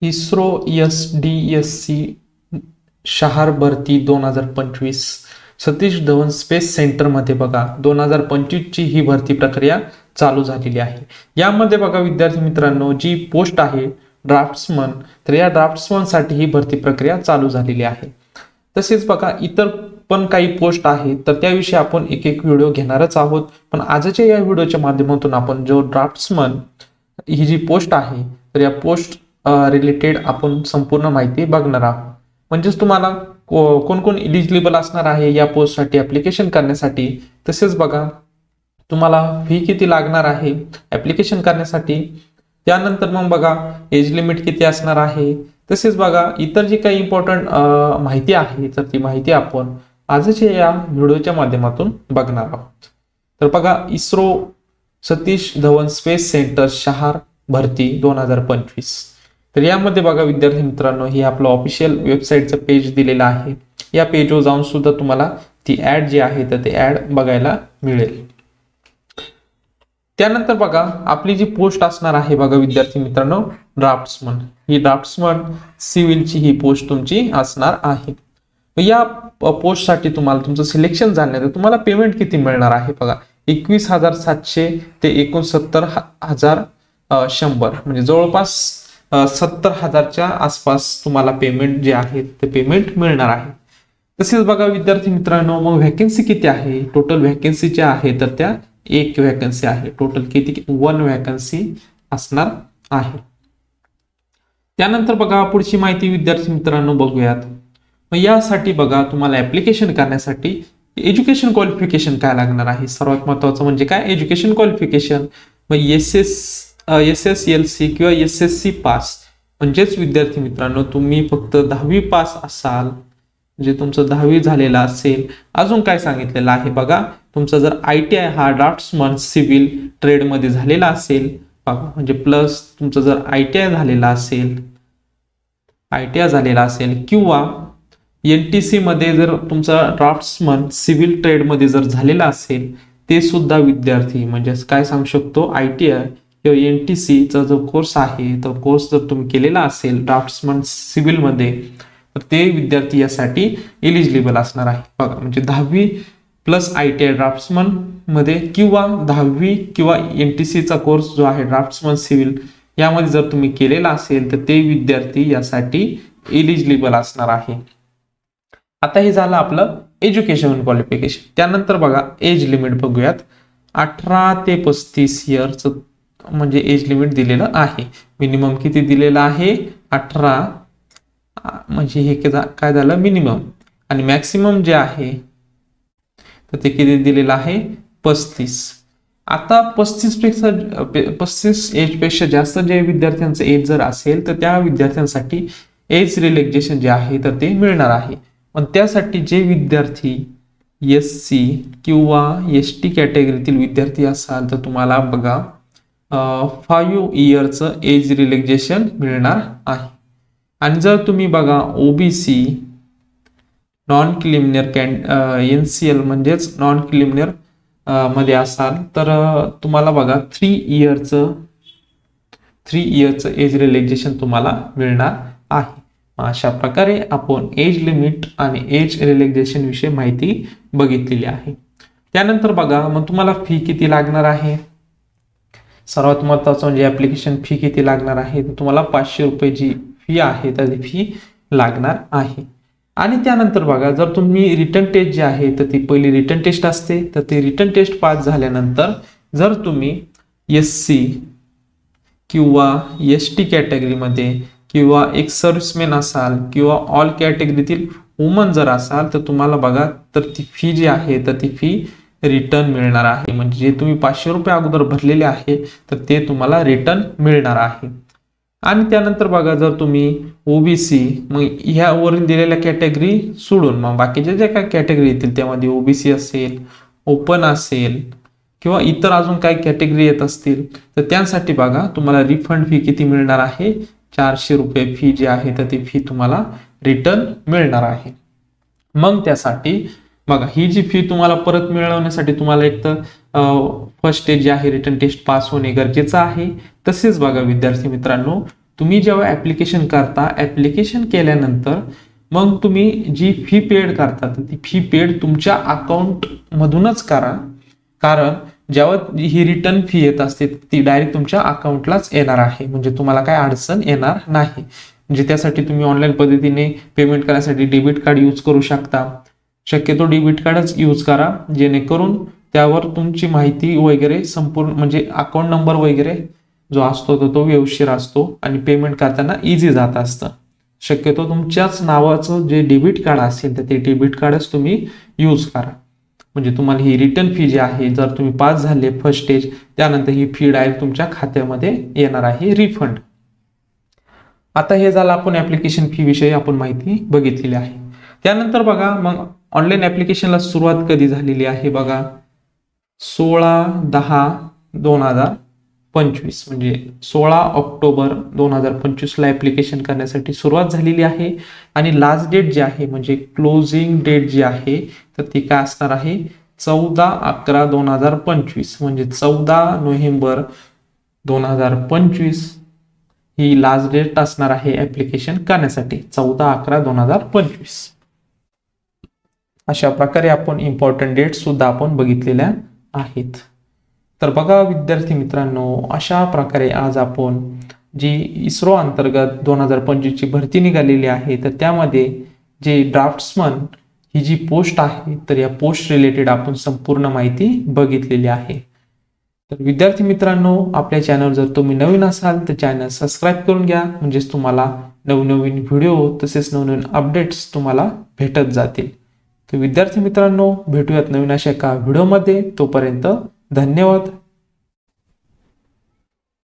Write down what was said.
ISRO SDSC शहार भरती 2025 Satish Dhawan space सेंटरमध्ये बघा 2025 ची ही भरती प्रक्रिया चालू झालेली आहे। यामध्ये बघा विद्यार्थी मित्रांनो, जी पोस्ट आहे ड्राफ्ट्समन, तर या ड्राफ्ट्समन साठी ही भरती प्रक्रिया चालू झालेली आहे। तसेच बघा इतर पण काही पोस्ट आहेत, तर त्याविषयी आपण एक एक व्हिडिओ घेणारच आहोत। पण आजच्या या व्हिडिओच्या माध्यमातून आपण जो ड्राफ्ट्समन ही जी पोस्ट आहे, तर या पोस्ट रिलेटेड आपण संपूर्ण माहिती बघणार आहोत। म्हणजेच तुम्हाला कोण कोण एलिजिबल असणार आहे या पोस्टसाठी ऍप्लिकेशन करण्यासाठी, तसेच बघा तुम्हाला फी किती लागणार आहे ऍप्लिकेशन करण्यासाठी, त्यानंतर मग बघा एज लिमिट किती असणार आहे, तसेच बघा इतर जी काही इम्पॉर्टंट माहिती आहे, तर ती माहिती आपण आजच्या या व्हिडिओच्या माध्यमातून बघणार आहोत। तर बघा इस्रो सतीश धवन स्पेस सेंटर शहार भरती 2025, तर यामध्ये बघा विद्यार्थी मित्रांनो, हे आपलं ऑफिशियल वेबसाईटचं पेज दिलेलं आहे। या पेजवर जाऊन सुद्धा तुम्हाला ती ऍड जी आहे तर ती ऍड बघायला मिळेल। त्यानंतर बघा आपली जी पोस्ट असणार आहे बघा विद्यार्थी मित्रांनो, ड्राफ्ट्समन, ही ड्राफ्ट्समन सिव्हिलची ही पोस्ट तुमची असणार आहे। या पोस्टसाठी तुम्हाला तुमचं सिलेक्शन झाल्यानंतर तुम्हाला पेमेंट किती मिळणार आहे बघा, 21,700 ते 69,100, म्हणजे जवळपास 70,000च्या आसपास तुम्हाला पेमेंट जे आहे ते पेमेंट मिळणार आहे। तसेच बघा विद्यार्थी मित्रांनो, मग व्हॅकन्सी किती आहे, टोटल व्हॅकन्सी ज्या आहे तर त्या एक व्हॅकन्सी आहे, टोटल किती 1 व्हॅकन्सी असणार आहे। त्यानंतर बघा पुढची माहिती विद्यार्थी मित्रांनो बघूयात। मग यासाठी बघा तुम्हाला ऍप्लिकेशन करण्यासाठी एज्युकेशन क्वालिफिकेशन काय लागणार आहे, सर्वात महत्त्वाचं म्हणजे काय एज्युकेशन क्वालिफिकेशन। मग SSLC किंवा SSC पास, म्हणजेच विद्यार्थी मित्रांनो तुम्ही फक्त 10वी पास असाल, म्हणजे तुमचं 10वी झालेला असेल। अजून काय सांगितलेलं आहे बघा, तुमचा जर ITI हा ड्राफ्ट्समन सिव्हिल ट्रेड मध्ये झालेला असेल बघा, म्हणजे प्लस तुमचं जर ITI झालेला असेल किंवा NTC मध्ये जर तुमचा ड्राफ्ट्समन सिव्हिल ट्रेड मध्ये जर झालेला असेल, ते सुद्धा विद्यार्थी म्हणजे काय सांगू शकतो, ITI किंवा NTC चा जो कोर्स आहे तो कोर्स जर तुम्ही केलेला असेल ड्राफ्ट्समन सिव्हिल मध्ये, तर ते विद्यार्थी यासाठी एलिजिबल असणार आहे बघा। म्हणजे 10वी प्लस ITI ड्राफ्ट्समन मध्ये किंवा 10वी किंवा NTC चा कोर्स जो आहे ड्राफ्ट्समन सिव्हिल यामध्ये जर तुम्ही केलेला असेल, तर ते विद्यार्थी यासाठी एलिजिबल असणार आहे। आता हे झालं आपलं एज्युकेशन क्वालिफिकेशन। त्यानंतर बघा एज लिमिट बघूयात, 18 ते 35 इयर्स म्हणजे एज लिमिट दिलेलं आहे। मिनिमम किती दिलेलं आहे 18, म्हणजे हे काय झालं मिनिमम, आणि मॅक्सिमम जे आहे तर ते किती दिलेलं आहे 35। आता 35 एज पेक्षा जास्त जे विद्यार्थ्यांचं एज जर असेल, तर त्या विद्यार्थ्यांसाठी एज रिलॅक्सेशन जे आहे तर ते मिळणार आहे। पण त्यासाठी जे विद्यार्थी SC किंवा ST कॅटेगरीतील विद्यार्थी असाल, तर तुम्हाला बघा 5 इयरचं एज रिलॅक्सेशन मिळणार आहे। आणि जर तुम्ही बघा OBC नॉन क्रिमिनल NCL म्हणजेच नॉन क्रिमिनल मध्ये असाल, तर तुम्हाला बघा 3 इयरचं एज रिलॅक्सेशन तुम्हाला मिळणार आहे। अशा प्रकारे आपण एज लिमिट आणि एज रिलॅक्सेशन विषयी माहिती बघितलेली आहे। त्यानंतर बघा मग तुम्हाला फी किती लागणार आहे, सर्वात महत्त्वाचं म्हणजे ऍप्लिकेशन फी किती लागणार आहे, तर तुम्हाला 500 रुपये जी फी आहे तर ती फी लागणार आहे। आणि त्यानंतर बघा जर तुम्ही रिटर्न टेस्ट जी आहे तर ती पहिली रिटर्न टेस्ट असते, तर ती रिटर्न टेस्ट पास झाल्यानंतर जर तुम्ही SC किंवा ST कॅटेगरीमध्ये किंवा एक सर्व्हिसमॅन असाल किंवा ऑल कॅटेगरीतील वुमन जर असाल, तर तुम्हाला बघा तर ती फी जी आहे तर ती फी रिटर्न मिळणार आहे। म्हणजे जे तुम्ही 500 रुपये अगोदर भरलेले आहे तर ते तुम्हाला रिटर्न मिळणार आहे। आणि त्यानंतर बघा जर तुम्ही OBC, मग ह्यावरून दिलेल्या कॅटेगरी सोडून मग बाकीच्या ज्या काही कॅटेगरी येतील त्यामध्ये OBC असेल, ओपन असेल किंवा इतर अजून काही कॅटेगरी येत असतील, तर त्यांसाठी बघा तुम्हाला रिफंड फी किती मिळणार आहे, 400 रुपये फी जी आहे तर ती फी तुम्हाला रिटर्न मिळणार आहे। मग त्यासाठी बघा ही जी फी तुम्हाला परत मिळवण्यासाठी तुम्हाला एक तर फर्स्ट स्टेज जी आहे रिटर्न टेस्ट पास होणे गरजेचं आहे। तसेच बघा विद्यार्थी मित्रांनो, तुम्ही जेव्हा ऍप्लिकेशन करता, ऍप्लिकेशन केल्यानंतर मग तुम्ही जी फी पेड करता ती फी पेड तुमच्या अकाउंट मधूनच करा, कारण जेव्हा ही रिटर्न फी येत असते ती डायरेक्ट तुमच्या अकाउंटलाच येणार आहे, म्हणजे तुम्हाला काय अडचण येणार नाही. म्हणजे त्यासाठी तुम्ही ऑनलाईन पद्धतीने पेमेंट करण्यासाठी डेबिट कार्ड यूज करू शकता. शक्यतो डेबिट कार्डच यूज करा, जेणेकरून त्यावर तुमची माहिती वगैरे संपूर्ण म्हणजे अकाउंट नंबर वगैरे जो असतो तो व्यवस्थित असतो आणि पेमेंट करताना इझी जात असतं. शक्यतो तुमच्याच नावाचं जे डेबिट कार्ड असेल तर ते डेबिट कार्डच तुम्ही यूज करा, म्हणजे तुम्हाला ही रिटर्न फी जी आहे, जर तुम्ही पास झाले फर्स्ट स्टेज त्यानंतर ही फी डायरेक्ट तुमच्या खात्यामध्ये येणार आहे रिफंड. आता हे झालं आपण ऍप्लिकेशन फी विषयी आपण माहिती बघितलेली आहे. त्यानंतर बघा मग ऑनलाईन ऍप्लिकेशनला सुरुवात कधी झालेली आहे बघा, 16/10/2025 म्हणजे 16 ऑक्टोबर 2025 ला ऍप्लिकेशन करण्यासाठी सुरुवात झालेली आहे. आणि लास्ट डेट जी आहे म्हणजे क्लोजिंग डेट जी आहे तर ती काय असणार आहे, 14/11/2025 म्हणजे 14 नोव्हेंबर 2025 ही लास्ट डेट असणार आहे ऍप्लिकेशन करण्यासाठी, 14/11/2025. अशा प्रकारे आपण इम्पॉर्टंट डेट सुद्धा आपण बघितलेल्या आहेत. तर बघा विद्यार्थी मित्रांनो, अशा प्रकारे आज आपण जी इस्रो अंतर्गत 2025 ची भरती निघालेली आहे तर त्यामध्ये जे ड्राफ्ट्समन ही जी पोस्ट आहे तर या पोस्ट रिलेटेड आपण संपूर्ण माहिती बघितलेली आहे. तर विद्यार्थी मित्रांनो, आपल्या चॅनल जर तुम्ही नवीन असाल तर चॅनल सबस्क्राईब करून घ्या, म्हणजेच तुम्हाला नवनवीन व्हिडिओ तसेच नवनवीन अपडेट्स तुम्हाला भेटत जातील. तर विद्यार्थी मित्रांनो, भेटूयात नवीन अशा एका व्हिडिओमध्ये. तोपर्यंत धन्यवाद.